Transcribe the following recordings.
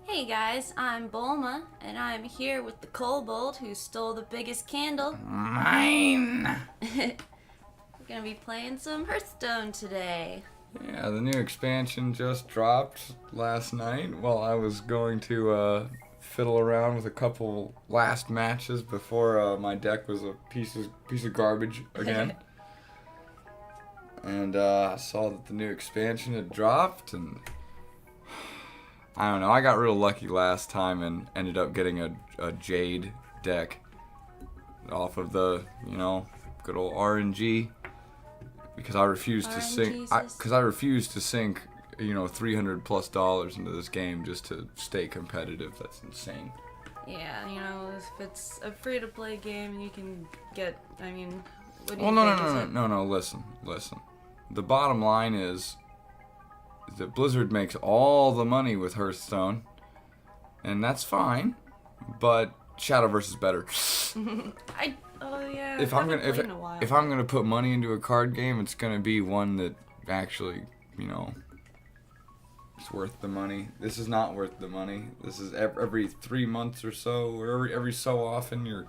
Hey guys, I'm Bulma, and I'm here with the kobold who stole the biggest candle. Mine! We're gonna be playing some Hearthstone today. Yeah, the new expansion just dropped last night while I was going to fiddle around with a couple last matches before my deck was a piece of garbage again. And I saw that the new expansion had dropped, and I don't know, I got real lucky last time and ended up getting a Jade deck off of the, good old RNG. Because I refused to sink. Because I refused to sink, $300+ into this game just to stay competitive. That's insane. Yeah, if it's a free-to-play game, you can get. What do you think? No. Listen. The bottom line is that Blizzard makes all the money with Hearthstone, and that's fine. But Shadowverse is better. If I'm gonna put money into a card game, it's gonna be one that actually, it's worth the money. This is not worth the money. This is every 3 months or so, or every so often, your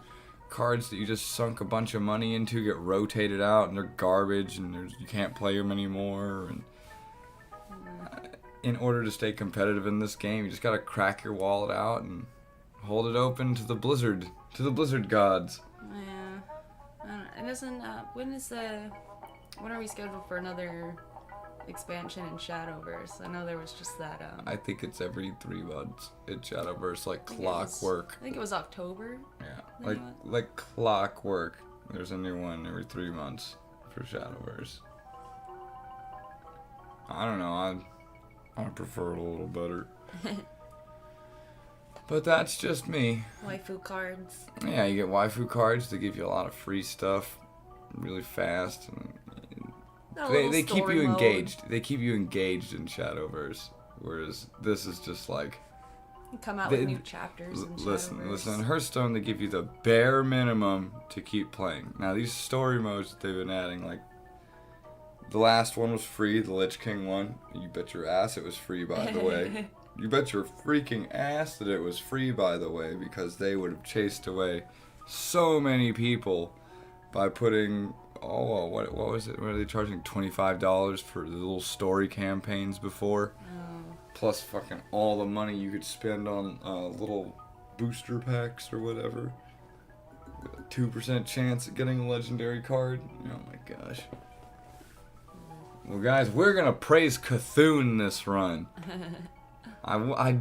cards that you just sunk a bunch of money into get rotated out, and they're garbage, and you can't play them anymore. And in order to stay competitive in this game, you just gotta crack your wallet out and hold it open to the Blizzard gods. Yeah. It doesn't. When are we scheduled for another expansion in Shadowverse? I know there was just that. I think it's every 3 months. It's Shadowverse like clockwork. I think it was October. Yeah, like clockwork. There's a new one every 3 months for Shadowverse. I don't know. I prefer it a little better. But that's just me. Waifu cards. Yeah, you get waifu cards. They give you a lot of free stuff really fast. And they keep you engaged. They keep you engaged in Shadowverse. Whereas this is just like... Come out with new chapters in Shadowverse. Listen. In Hearthstone, they give you the bare minimum to keep playing. Now, these story modes that they've been adding, like... The last one was free, the Lich King one. You bet your ass it was free, by the way. You bet your freaking ass that it was free, by the way, because they would have chased away so many people by putting, what was it? What are they charging? $25 for the little story campaigns before? Oh. Plus fucking all the money you could spend on little booster packs or whatever. With a 2% chance at getting a legendary card. Oh my gosh. Well, guys, we're gonna praise Cthulhu this run. I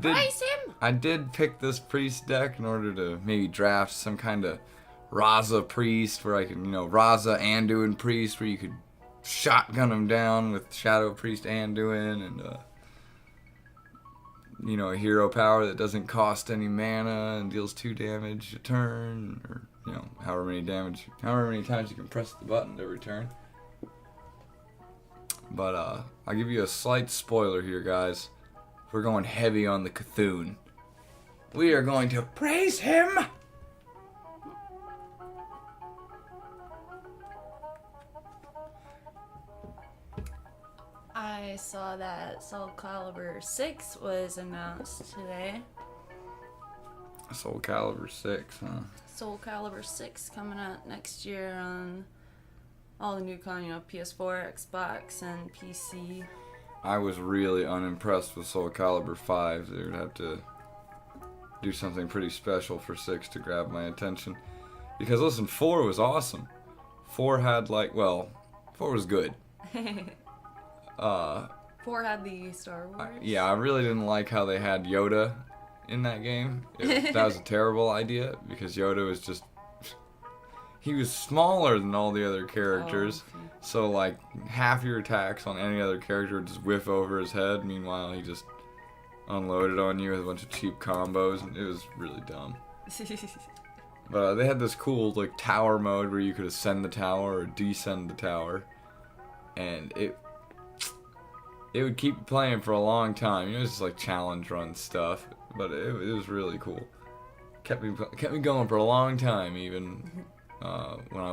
did pick this priest deck in order to maybe draft some kind of Raza priest where I could, Raza Anduin priest where you could shotgun him down with Shadow Priest Anduin and, a hero power that doesn't cost any mana and deals 2 damage a turn, or, however many times you can press the button every turn. But, I'll give you a slight spoiler here, guys. We're going heavy on the Cthulhu. We are going to praise him! I saw that Soul Calibur 6 was announced today. Soul Calibur 6, huh? Soul Calibur 6 coming out next year on all the new PS4, Xbox, and PC. I was really unimpressed with Soul Calibur 5. They would have to do something pretty special for 6 to grab my attention. Because listen, 4 was awesome. 4 had 4 was good. 4 had the Star Wars. I really didn't like how they had Yoda in that game. That was a terrible idea because Yoda was just... He was smaller than all the other characters, so half your attacks on any other character would just whiff over his head. Meanwhile, he just unloaded on you with a bunch of cheap combos, and it was really dumb. But they had this cool tower mode where you could ascend the tower or descend the tower, and it would keep playing for a long time. It was just challenge run stuff, but it was really cool. Kept me going for a long time, even when I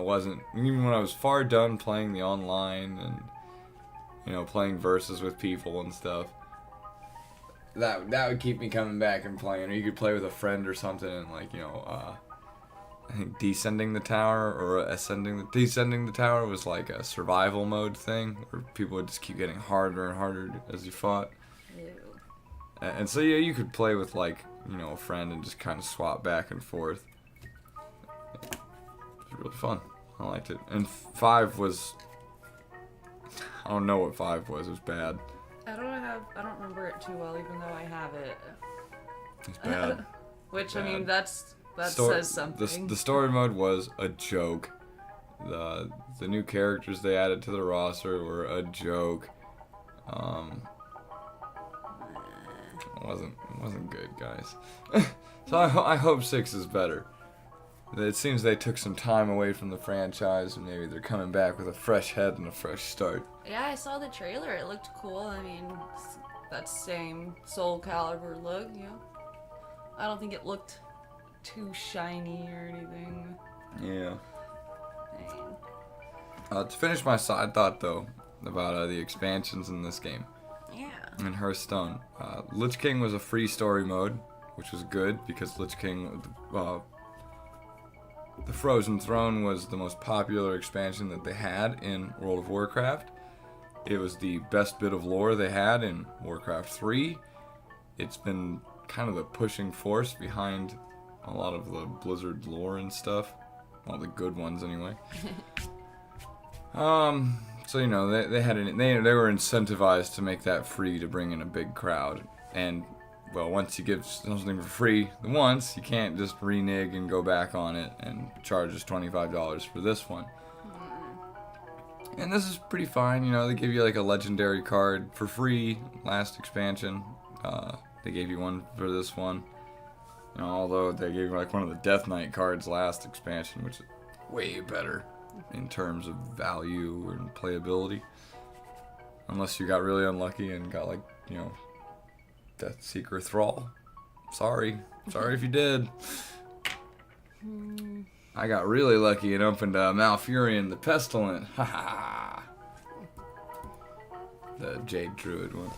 was far done playing the online and playing versus with people and stuff. that would keep me coming back and playing. Or you could play with a friend or something, and like I think descending the tower or descending the tower was like a survival mode thing, where people would just keep getting harder and harder as you fought. Ew. And so yeah, you could play with like a friend and just kind of swap back and forth. It was really fun. I liked it. And 5 was, I don't know what 5 was. It was bad. I don't remember it too well, even though I have it. It's bad. Which Bad. I mean, that says something. The story mode was a joke. The new characters they added to the roster were a joke. It wasn't good, guys. So I hope 6 is better. It seems they took some time away from the franchise, and maybe they're coming back with a fresh head and a fresh start. Yeah, I saw the trailer. It looked cool. I mean, that same Soul Calibur look, I don't think it looked too shiny or anything. Yeah. Dang. To finish my side thought, though, about the expansions in this game. Yeah. In Hearthstone, Lich King was a free story mode, which was good because Lich King, the Frozen Throne was the most popular expansion that they had in World of Warcraft. It was the best bit of lore they had in Warcraft 3. It's been kind of the pushing force behind a lot of the Blizzard lore and stuff. All the good ones, anyway. So they had they were incentivized to make that free to bring in a big crowd. And well, once you give something for free once, you can't just renege and go back on it and charge us $25 for this one. And this is pretty fine. They give you like a legendary card for free last expansion. They gave you one for this one. Although they gave you like one of the Death Knight cards last expansion, which is way better in terms of value and playability. Unless you got really unlucky and got like, Death Seeker Thrall. Sorry if you did. I got really lucky and opened Malfurion the Pestilent. Ha ha. The Jade Druid one.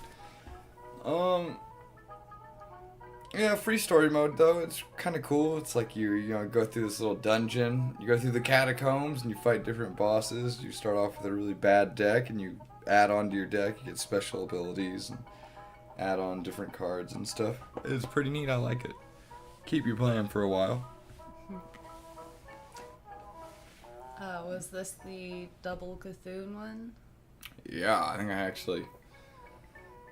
Yeah, free story mode though. It's kind of cool. It's like you go through this little dungeon. You go through the catacombs and you fight different bosses. You start off with a really bad deck and you add on to your deck. You get special abilities and add on different cards and stuff. It's pretty neat. I like it. Keep you playing for a while. Was this the double Cthulhu one? Yeah, I think I actually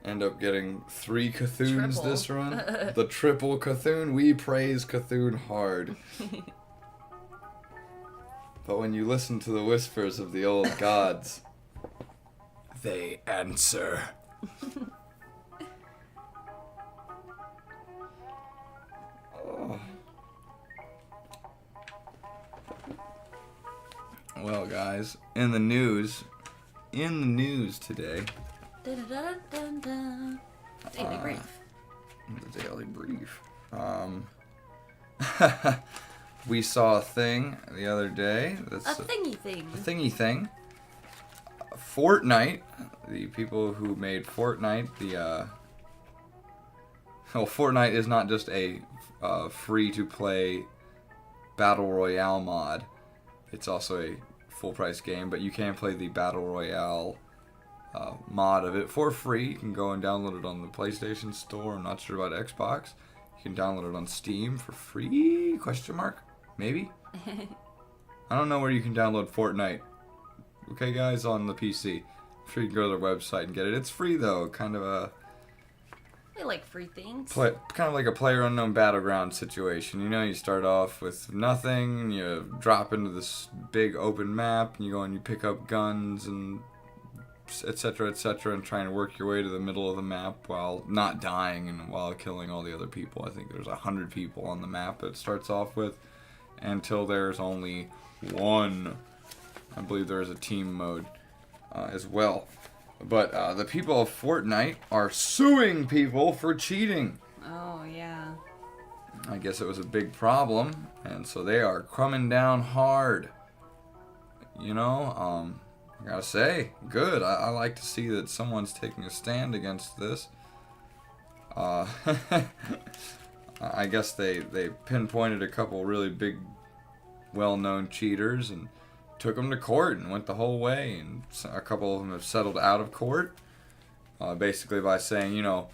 end up getting 3 Cthuns this run. The triple Cthulhu. We praise Cthulhu hard. But when you listen to the whispers of the old gods, they answer. Oh. Well, guys, in the news today. Daily brief. The daily brief. We saw a thing the other day. That's A thingy thing. A thingy thing. Fortnite. The people who made Fortnite. Fortnite is not just a free-to-play battle royale mod. It's also a full-price game, but you can play the battle royale mod of it for free. You can go and download it on the PlayStation Store. I'm not sure about Xbox. You can download it on Steam for free? Question mark? Maybe? I don't know where you can download Fortnite. Okay, guys, on the PC. I'm sure you can go to their website and get it. It's free, though. Kind of I like free things. kind of like a PlayerUnknown Battleground situation. You start off with nothing, and you drop into this big open map, and you go and you pick up guns and etc., and trying to work your way to the middle of the map while not dying and while killing all the other people. I think there's 100 people on the map it starts off with, until there's only one. I believe there is a team mode as well. But the people of Fortnite are suing people for cheating. Oh, yeah. I guess it was a big problem, and so they are crumbing down hard. I gotta say, good. I like to see that someone's taking a stand against this. I guess they pinpointed a couple really big, well-known cheaters and took them to court and went the whole way. And a couple of them have settled out of court, basically by saying, you know,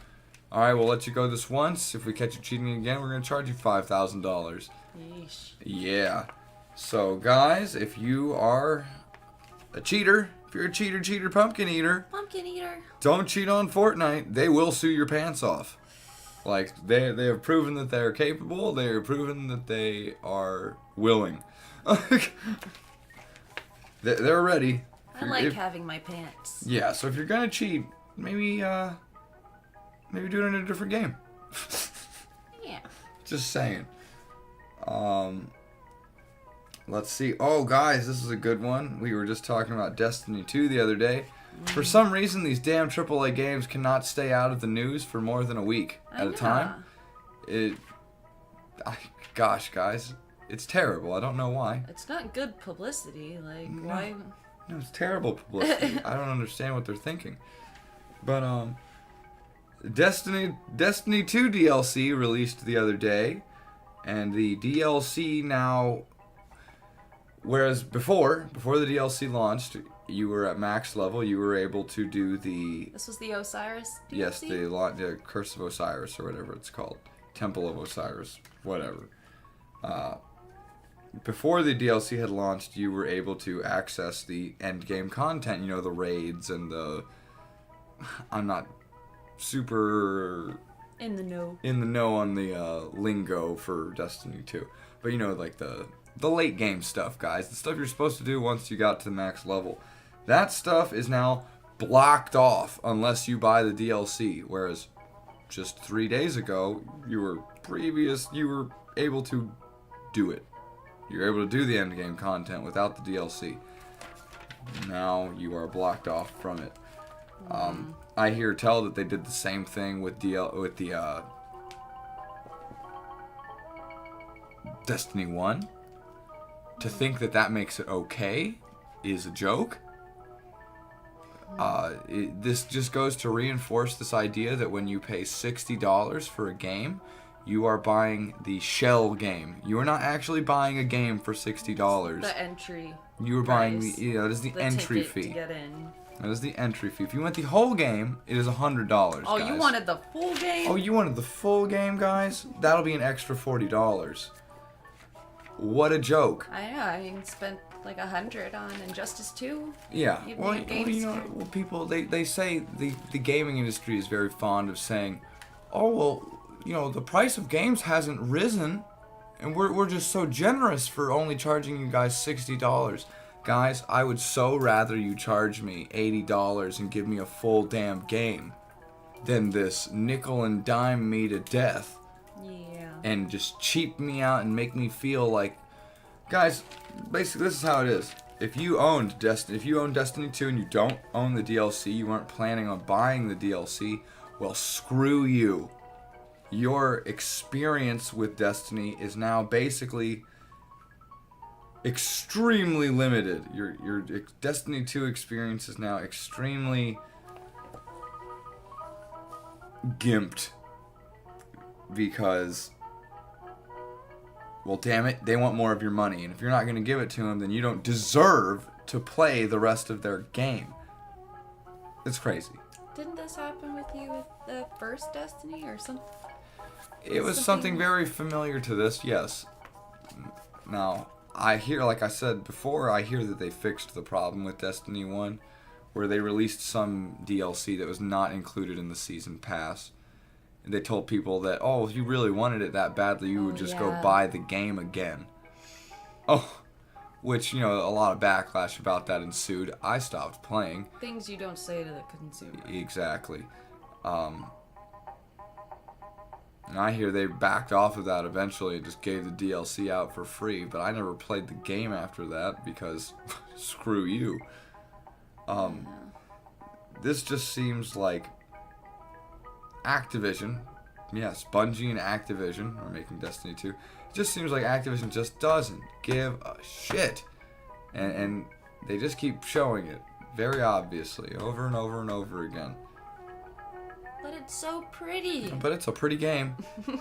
all right, we'll let you go this once. If we catch you cheating again, we're going to charge you $5,000. Yeesh. Yeah. So, guys, if you are a cheater, if you're a cheater, pumpkin eater, don't cheat on Fortnite. They will sue your pants off. Like, they have proven that they're capable. They have proven that they are willing. They're ready. I like having my pants. Yeah, so if you're going to cheat, maybe do it in a different game. Yeah. Just saying. Let's see. Oh, guys, this is a good one. We were just talking about Destiny 2 the other day. For some reason, these damn AAA games cannot stay out of the news for more than a week at a time. Gosh, guys, it's terrible. I don't know why. It's not good publicity. Like, why? No, it's terrible publicity. I don't understand what they're thinking. But, Destiny 2 DLC released the other day. And the DLC now... Whereas before the DLC launched, you were at max level. You were able to do the... This was the Osiris DLC? Yes, the Curse of Osiris, or whatever it's called. Temple of Osiris, whatever. Before the DLC had launched, you were able to access the endgame content. You know, the raids and the... I'm not super... In the know on the lingo for Destiny 2. But, you know, like the late game stuff, guys. The stuff you're supposed to do once you got to the max level. That stuff is now blocked off unless you buy the DLC. Whereas just 3 days ago, you were able to do it. You were able to do the end game content without the DLC. Now you are blocked off from it. I hear tell that they did the same thing with the Destiny 1. To think that makes it okay is a joke. This just goes to reinforce this idea that when you pay $60 for a game, you are buying the shell game. You are not actually buying a game for $60. The entry. You are buying that is the entry fee. To get in. That is the entry fee. If you want the whole game, it is $100. Oh, guys. you wanted the full game? Oh, you wanted the full game, guys? That'll be an extra $40. What a joke. I know. I mean, spent like $100 on Injustice 2. Yeah. People they say the gaming industry is very fond of saying, "Oh, well, you know, the price of games hasn't risen, and we're just so generous for only charging you guys $60." Guys, I would so rather you charge me $80 and give me a full damn game than this nickel and dime me to death. Yeah. And just cheap me out and make me feel like... Guys, basically this is how it is. If you own Destiny 2 and you don't own the DLC, you weren't planning on buying the DLC, well, screw you. Your experience with Destiny is now basically extremely limited. Your Destiny 2 experience is now extremely gimped because, well, damn it, they want more of your money, and if you're not going to give it to them, then you don't deserve to play the rest of their game. It's crazy. Didn't this happen with you with the first Destiny or something? It was something very familiar to this, yes. Now, I hear, like I said before, I hear that they fixed the problem with Destiny 1, where they released some DLC that was not included in the season pass. And they told people that, oh, if you really wanted it that badly, you would just go buy the game again. Oh, which, you know, a lot of backlash about that ensued. I stopped playing. Things you don't say to the consumer. Exactly. And I hear they backed off of that eventually and just gave the DLC out for free, but I never played the game after that because screw you. This just seems like Activision, yes, Bungie and Activision are making Destiny 2. It just seems like Activision just doesn't give a shit. And they just keep showing it very obviously over and over and over again. But it's so pretty. But it's a pretty game.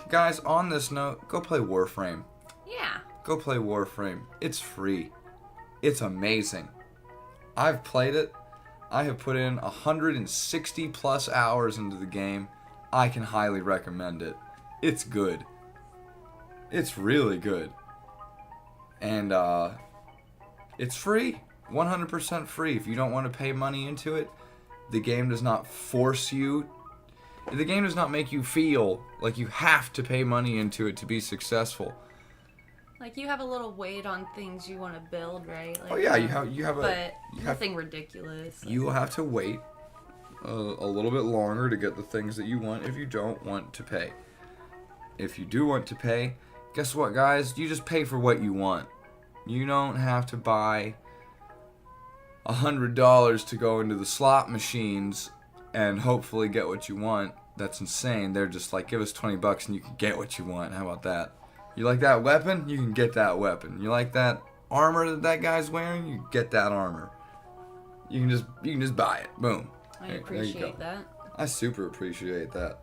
Guys, on this note, go play Warframe. Yeah. Go play Warframe. It's free. It's amazing. I've played it. I have put in 160 plus hours into the game. I can highly recommend it. It's good. It's really good. And it's free. 100% free. If you don't want to pay money into it, the game does not force you. The game does not make you feel like you have to pay money into it to be successful. Like, you have a little weight on things you want to build, right? Like, Oh yeah, you have but nothing ridiculous. You will have to wait a little bit longer to get the things that you want if you don't want to pay. If you do want to pay, guess what, guys? You just pay for what you want. You don't have to buy $100 to go into the slot machines and hopefully get what you want. That's insane. They're just like, give us $20 and you can get what you want. How about that? You like that weapon? You can get that weapon. You like that armor that guy's wearing? You get that armor. You can just buy it. Boom. I appreciate that. I super appreciate that.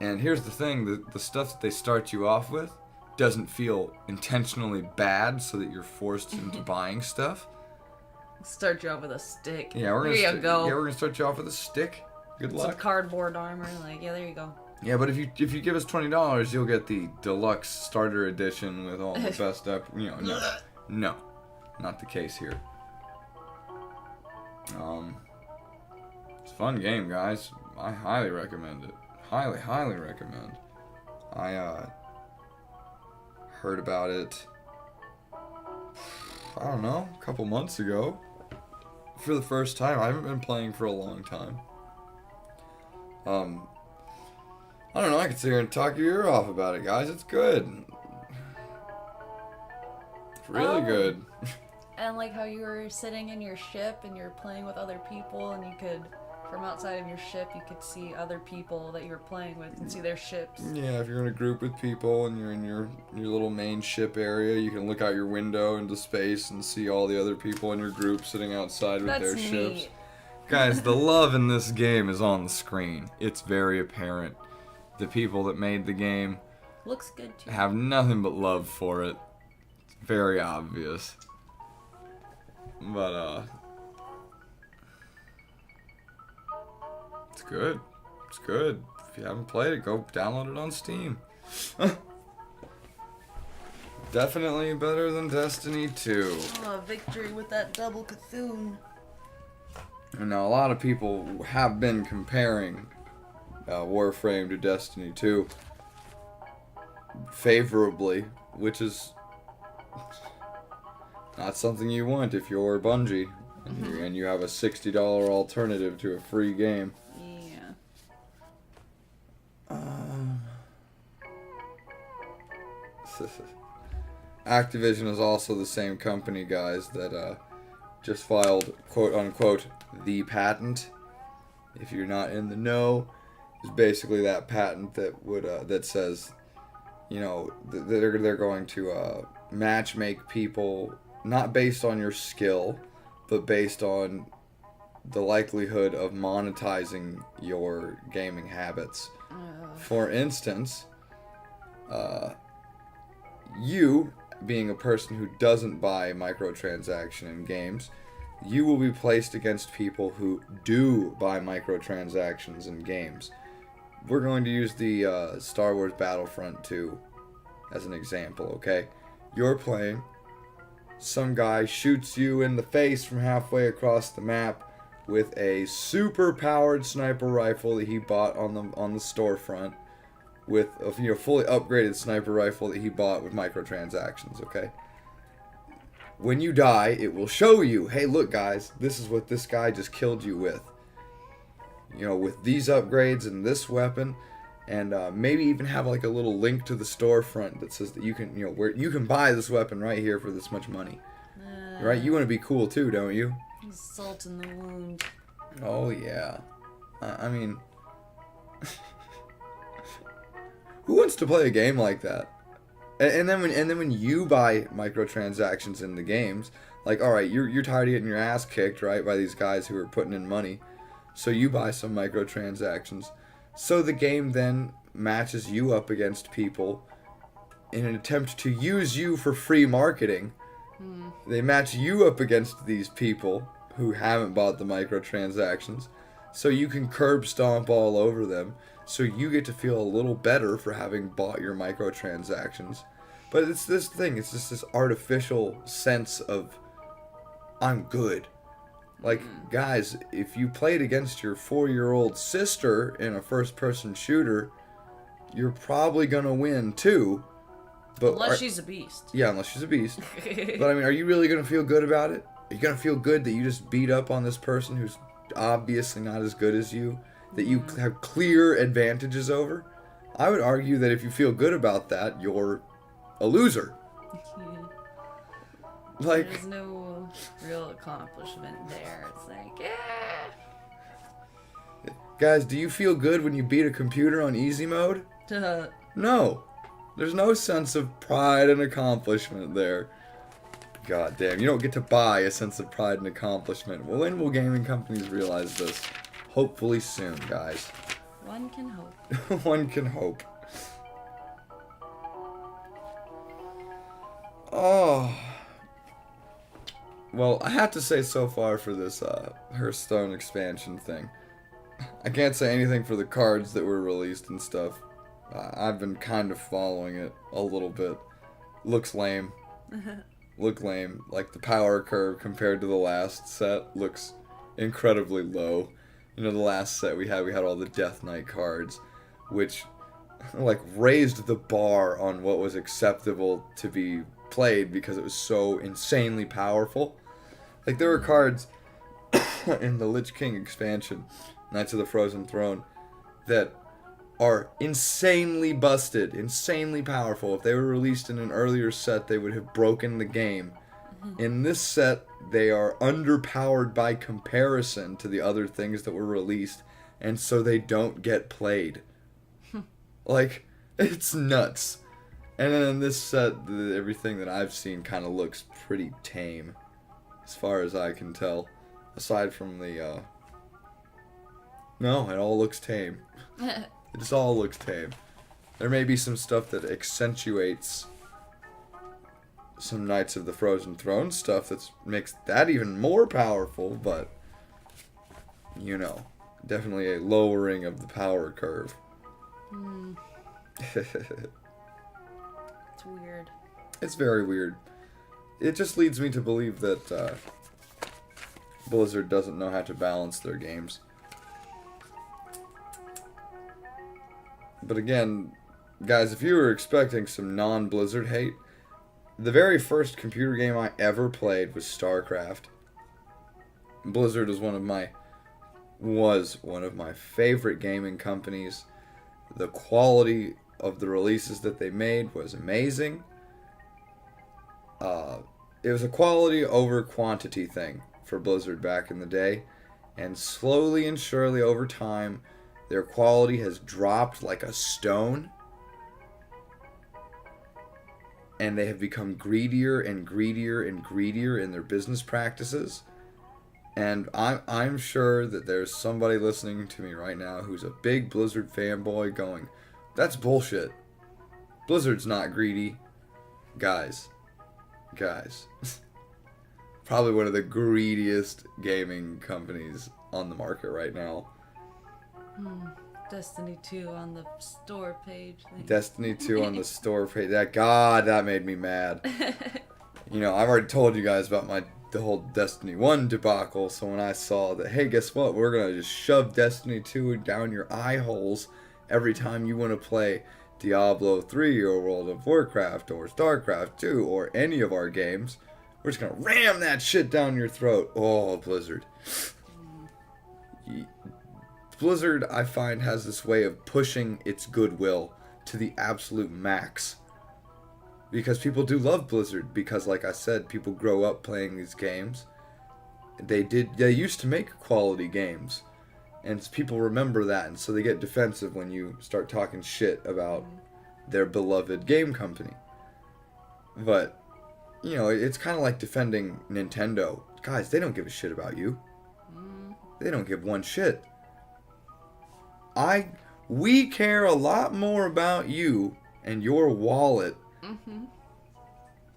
And here's the thing, the stuff that they start you off with doesn't feel intentionally bad so that you're forced into buying stuff. Start you off with a stick. Yeah, we're gonna start you off with a stick. Good luck. Some cardboard armor, like, yeah, there you go. Yeah, but if you give us $20, you'll get the deluxe starter edition with all the best stuff. No, not the case here. It's a fun game, guys. I highly recommend it. Highly recommend. I heard about it, I don't know, a couple months ago. For the first time. I haven't been playing for a long time. I don't know, I could sit here and talk your ear off about it, guys. It's good. It's really good. And like how you were sitting in your ship and you're playing with other people and you could, from outside of your ship, you could see other people that you were playing with and see their ships. Yeah, if you're in a group with people and you're in your little main ship area, you can look out your window into space and see all the other people in your group sitting outside with their ships. Guys, the love in this game is on the screen. It's very apparent. The people that made the game looks good too. Have nothing but love for it. It's very obvious. But it's good. It's good. If you haven't played it, go download it on Steam. Definitely better than Destiny 2. Oh, victory with that double Cthulhu. And now a lot of people have been comparing Warframe to Destiny 2 favorably, which is not something you want if you're Bungie and you have a $60 alternative to a free game. Yeah. Activision is also the same company, guys, that just filed, quote unquote, the patent. If you're not in the know, it's basically that patent that would that says, you know, they're going to match make people not based on your skill, but based on the likelihood of monetizing your gaming habits. For instance, you being a person who doesn't buy microtransaction in games, you will be placed against people who do buy microtransactions in games. We're going to use the Star Wars Battlefront 2 as an example, okay? You're playing, some guy shoots you in the face from halfway across the map with a super powered sniper rifle that he bought on the storefront, with a fully upgraded sniper rifle that he bought with microtransactions, okay? When you die, it will show you, hey, look, guys, this is what this guy just killed you with. You know, with these upgrades and this weapon, and maybe even have like a little link to the storefront that says that you can, where you can buy this weapon right here for this much money. Right? You want to be cool too, don't you? Salt in the wound. Oh yeah. I mean, who wants to play a game like that? And then when you buy microtransactions in the games, like, all right, you're tired of getting your ass kicked, right, by these guys who are putting in money. So you buy some microtransactions. So the game then matches you up against people in an attempt to use you for free marketing. They match you up against these people who haven't bought the microtransactions, so you can curb stomp all over them, so you get to feel a little better for having bought your microtransactions. But it's this thing, it's just this artificial sense of, I'm good. Like, guys, if you played against your 4-year-old sister in a first-person shooter, you're probably gonna win too. But Unless she's a beast. Yeah, unless she's a beast. But I mean, are you really gonna feel good about it? Are you gonna feel good that you just beat up on this person who's obviously not as good as you, that you have clear advantages over? I would argue that if you feel good about that, you're a loser. Like, there's no real accomplishment there. It's like, guys, do you feel good when you beat a computer on easy mode? No. There's no sense of pride and accomplishment there. God damn, you don't get to buy a sense of pride and accomplishment. Well, when will gaming companies realize this? Hopefully soon, guys. One can hope. One can hope. Oh. Well, I have to say so far for this Hearthstone expansion thing, I can't say anything for the cards that were released and stuff. I've been kind of following it a little bit. Looks lame. Look lame. Like, the power curve compared to the last set looks incredibly low. You know, the last set we had all the Death Knight cards, which, like, raised the bar on what was acceptable to be played because it was so insanely powerful. Like, there were cards in the Lich King expansion, Knights of the Frozen Throne, that are insanely busted, insanely powerful. If they were released in an earlier set, they would have broken the game. In this set, they are underpowered by comparison to the other things that were released, and so they don't get played. Like, it's nuts. And then in this set, everything that I've seen kind of looks pretty tame, as far as I can tell. Aside from the, no, it all looks tame. It just all looks tame. There may be some stuff that accentuates some Knights of the Frozen Throne stuff that makes that even more powerful, but, you know, definitely a lowering of the power curve. It's weird. It's very weird. It just leads me to believe that Blizzard doesn't know how to balance their games. But again, guys, if you were expecting some non-Blizzard hate, the very first computer game I ever played was StarCraft. Blizzard was one of my favorite gaming companies. The quality of the releases that they made was amazing. It was a quality over quantity thing for Blizzard back in the day, and slowly and surely over time, their quality has dropped like a stone, and they have become greedier and greedier and greedier in their business practices. And I'm sure that there's somebody listening to me right now who's a big Blizzard fanboy going, that's bullshit. Blizzard's not greedy. Guys. Probably one of the greediest gaming companies on the market right now. Destiny 2 on the store page. Destiny 2 on the store page. That made me mad. You know, I've already told you guys about the whole Destiny 1 debacle, so when I saw that, hey, guess what? We're going to just shove Destiny 2 down your eye holes every time you want to play Diablo 3 or World of Warcraft or StarCraft 2 or any of our games. We're just going to ram that shit down your throat. Oh, Blizzard. Blizzard, I find, has this way of pushing its goodwill to the absolute max. Because people do love Blizzard. Because, like I said, people grow up playing these games. They used to make quality games. And people remember that. And so they get defensive when you start talking shit about their beloved game company. But, you know, it's kind of like defending Nintendo. Guys, they don't give a shit about you. They don't give one shit. We care a lot more about you and your wallet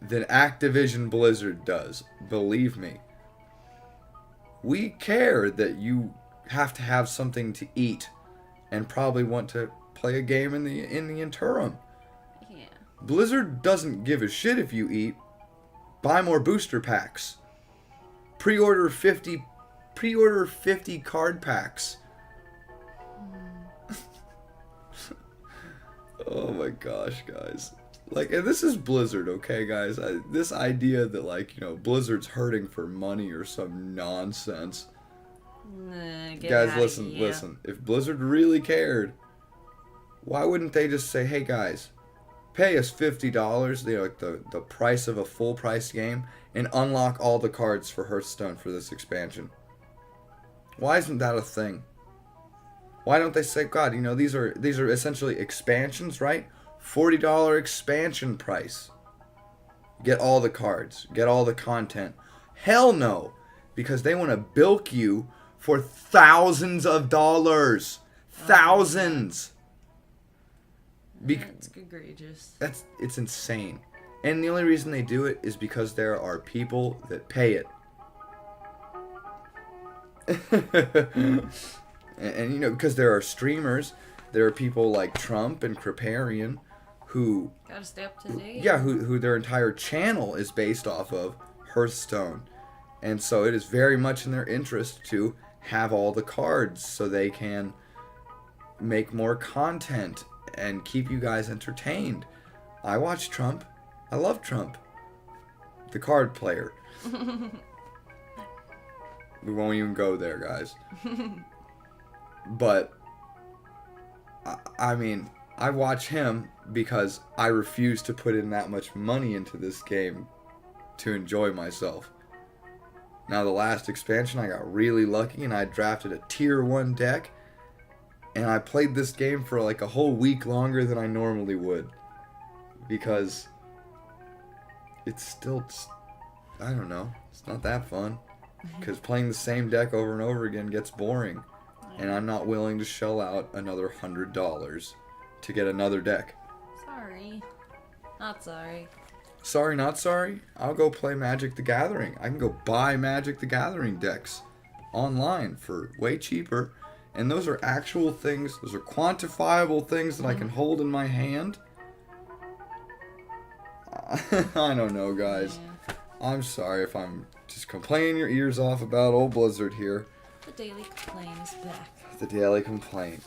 than Activision Blizzard does. Believe me. We care that you have to have something to eat and probably want to play a game in the interim. Yeah. Blizzard doesn't give a shit if you eat. Buy more booster packs. Pre-order 50 card packs. Oh my gosh, guys. Like, and this is Blizzard, okay, guys? This idea that, like, you know, Blizzard's hurting for money or some nonsense. Guys, listen. If Blizzard really cared, why wouldn't they just say, hey, guys, pay us $50, you know, like the price of a full-price game, and unlock all the cards for Hearthstone for this expansion? Why isn't that a thing? Why don't they say, God, you know, these are essentially expansions, right? $40 expansion price. Get all the cards. Get all the content. Hell no. Because they want to bilk you for thousands of dollars. Thousands. It's egregious. It's insane. And the only reason they do it is because there are people that pay it. And you know, because there are streamers, there are people like Trump and Kriparian who gotta stay up to date. Yeah, who their entire channel is based off of Hearthstone. And so it is very much in their interest to have all the cards so they can make more content and keep you guys entertained. I watch Trump. I love Trump. The card player. We won't even go there, guys. But, I mean, I watch him because I refuse to put in that much money into this game to enjoy myself. Now, the last expansion, I got really lucky and I drafted a tier 1 deck. And I played this game for like a whole week longer than I normally would. Because it's still, I don't know, it's not that fun. Because playing the same deck over and over again gets boring. And I'm not willing to shell out another $100 to get another deck. Sorry. Not sorry. Sorry, not sorry. I'll go play Magic the Gathering. I can go buy Magic the Gathering decks online for way cheaper. And those are actual things. Those are quantifiable things that I can hold in my hand. I don't know, guys. Yeah. I'm sorry if I'm just complaining your ears off about old Blizzard here. The Daily Complaint is back. The Daily Complaint.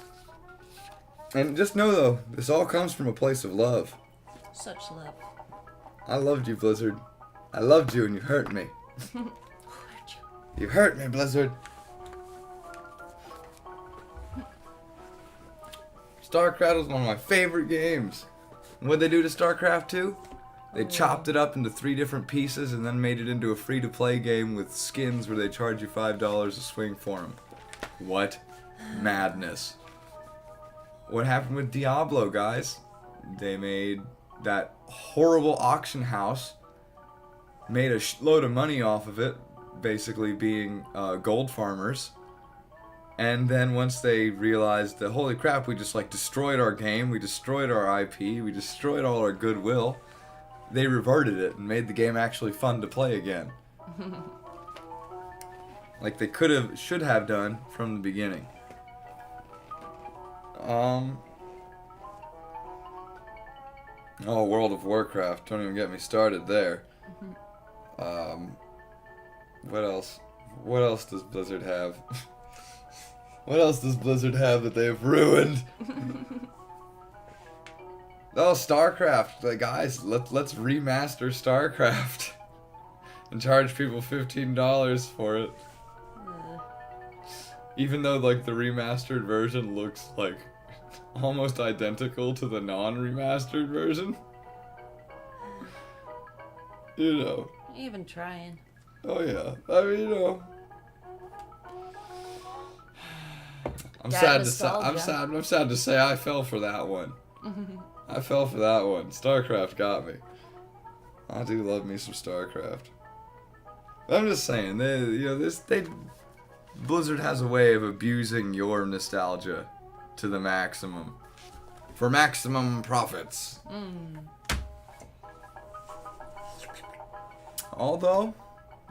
And just know, though, this all comes from a place of love. Such love. I loved you, Blizzard. I loved you and you hurt me. You hurt me, Blizzard. StarCraft was one of my favorite games. And what'd they do to StarCraft 2? They chopped it up into 3 different pieces and then made it into a free-to-play game with skins where they charge you $5 a swing for them. What madness. What happened with Diablo, guys? They made that horrible auction house, made a load of money off of it, basically being gold farmers. And then once they realized that, holy crap, we just like destroyed our game, we destroyed our IP, we destroyed all our goodwill, they reverted it and made the game actually fun to play again. Like they should have done from the beginning. Oh, World of Warcraft, don't even get me started there. What else? What else does Blizzard have? What else does Blizzard have that they've ruined? Oh, StarCraft. Like, guys, let's remaster StarCraft. And charge people $15 for it. Even though, like, the remastered version looks, like, almost identical to the non-remastered version. You know. Even trying. Oh, yeah. I mean, you know. I'm sad to say I fell for that one. I fell for that one. StarCraft got me. I do love me some StarCraft. But I'm just saying, Blizzard has a way of abusing your nostalgia to the maximum. For maximum profits. Although,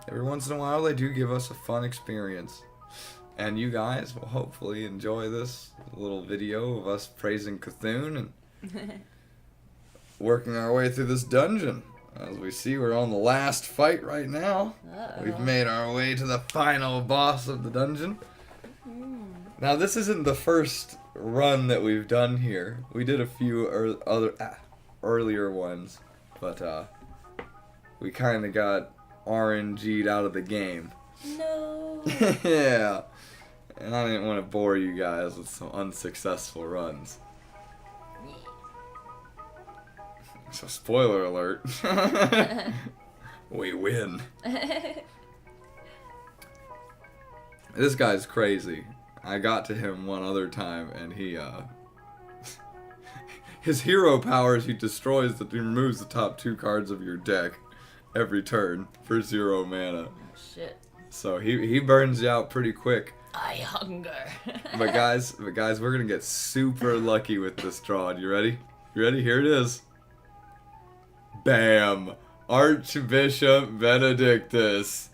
every once in a while they do give us a fun experience. And you guys will hopefully enjoy this little video of us praising Cthulhu and working our way through this dungeon. As we see, we're on the last fight right now. Uh-oh. We've made our way to the final boss of the dungeon. Now, this isn't the first run that we've done here. We did a few earlier ones, but we kind of got RNG'd out of the game. No. Yeah. And I didn't want to bore you guys with some unsuccessful runs. So, spoiler alert. We win. This guy's crazy. I got to him one other time, and he, his hero power is he removes the top 2 cards of your deck every turn for 0 mana. Oh, shit. So he burns you out pretty quick. I hunger. But guys, we're gonna get super lucky with this draw. You ready? You ready? Here it is. Bam! Archbishop Benedictus.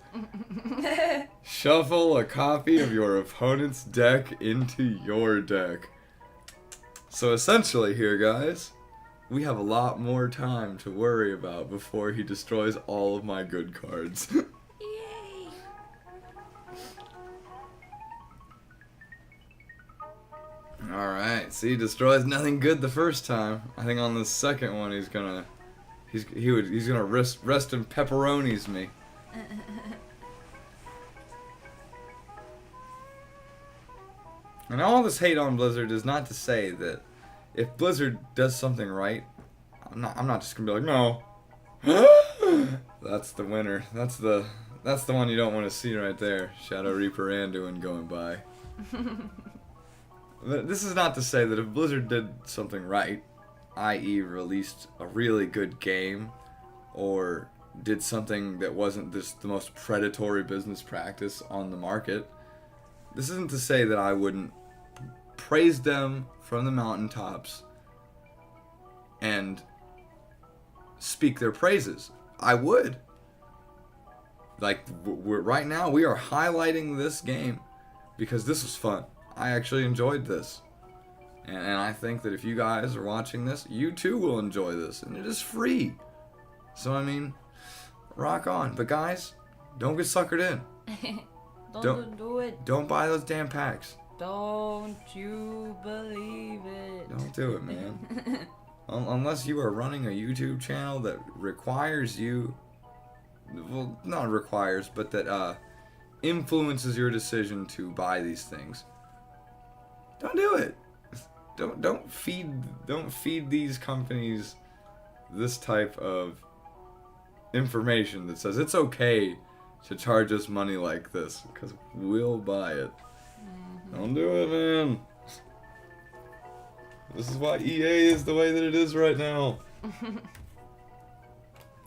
Shuffle a copy of your opponent's deck into your deck. So essentially here, guys, we have a lot more time to worry about before he destroys all of my good cards. Yay! Alright, see, he destroys nothing good the first time. I think on the second one he's gonna rest in pepperonis me. And all this hate on Blizzard is not to say that if Blizzard does something right, I'm not just gonna be like, no. That's the winner. That's the one you don't want to see right there. Shadow Reaper Anduin going by. This is not to say that if Blizzard did something right, i.e. released a really good game, or did something that wasn't the most predatory business practice on the market, this isn't to say that I wouldn't praise them from the mountaintops and speak their praises. I would. Like, right now, we are highlighting this game because this was fun. I actually enjoyed this. And I think that if you guys are watching this, you too will enjoy this. And it is free. So, I mean, rock on. But guys, don't get suckered in. Don't do it. Don't buy those damn packs. Don't you believe it. Don't do it, man. Unless you are running a YouTube channel that requires you, well, not requires, but that influences your decision to buy these things. Don't do it. Don't feed these companies this type of information that says it's okay to charge us money like this, because we'll buy it. Don't do it, man. This is why EA is the way that it is right now.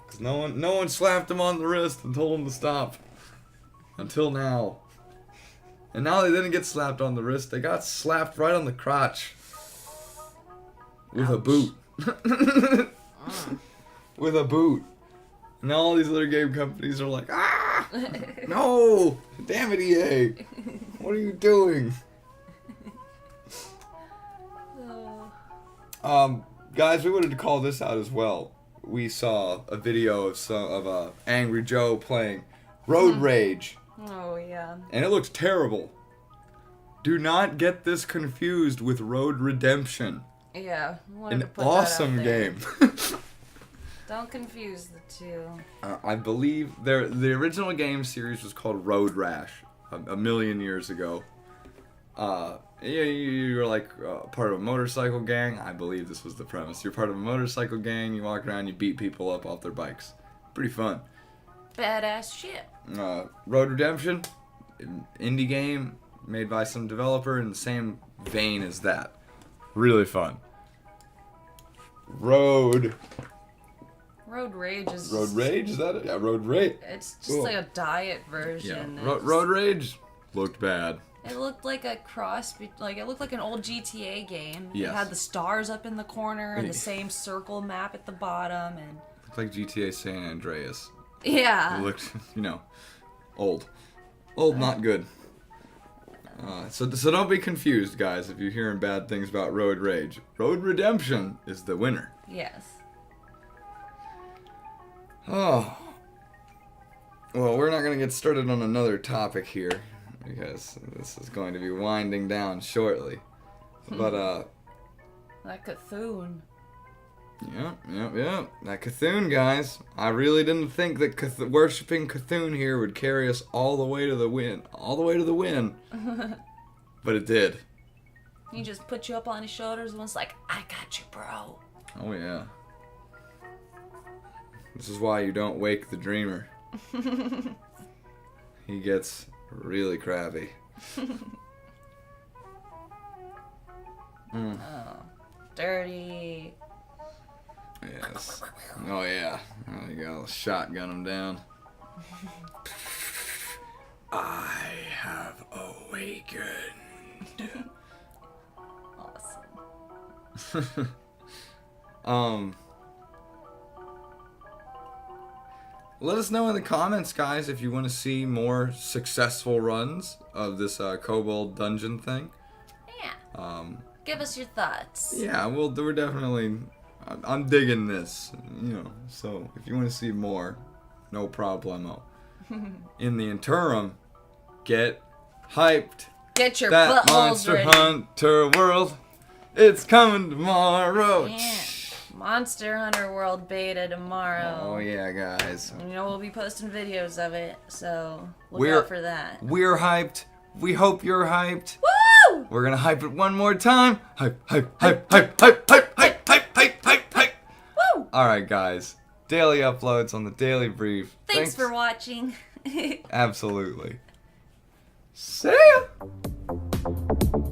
Because no one slapped him on the wrist and told him to stop. Until now. And now they didn't get slapped on the wrist, they got slapped right on the crotch. With a boot. With a boot. Now all these other game companies are like, ah! No! Damn it, EA! What are you doing? Guys, we wanted to call this out as well. We saw a video of Angry Joe playing Road Rage. Oh, yeah. And it looks terrible. Do not get this confused with Road Redemption. Yeah. An awesome game. Don't confuse the two. I believe the original game series was called Road Rash a million years ago. You're like part of a motorcycle gang. I believe this was the premise. You're part of a motorcycle gang. You walk around, you beat people up off their bikes. Pretty fun. Badass shit. Road Redemption, indie game made by some developer in the same vein as that. Really fun. Road Rage is... Road Rage? Is that it? Yeah, Road Rage. It's just like a diet version. Yeah. Road Rage, looked bad. It looked like a like it looked like an old GTA game. Yes. It had the stars up in the corner and the same circle map at the bottom, and Looked like GTA San Andreas. yeah. It looked, old. Old, not good. So don't be confused, guys, if you're hearing bad things about Road Rage. Road Redemption is the winner. Yes. Oh. Well, we're not going to get started on another topic here, because this is going to be winding down shortly. But, That Cthulhu. Yep. That Cthulhu, guys. I really didn't think that worshipping Cthulhu here would carry us all the way to the win. But it did. He just put you up on his shoulders and was like, I got you, bro. Oh, yeah. This is why you don't wake the dreamer. He gets really crabby. Oh, dirty. Yes. Oh, yeah. Oh, you gotta shotgun him down. I have awakened. Awesome. Let us know in the comments, guys, if you want to see more successful runs of this Kobold dungeon thing. Yeah. Give us your thoughts. Yeah, we're definitely... I'm digging this, so if you want to see more, no problemo. In the interim, get hyped. Get your That buttholes Monster ready. Hunter World, it's coming tomorrow. Yeah. Monster Hunter World beta tomorrow. Oh yeah, guys. We'll be posting videos of it, so look We're- out for that. We're hyped. We hope you're hyped. Woo! We're gonna hype it one more time. Hype, hype, hype, hype, hype, hype, hype, hype, hype, hype, hype. Woo! Alright, guys. Daily uploads on the Daily Brief. Thanks for watching. Absolutely. See ya!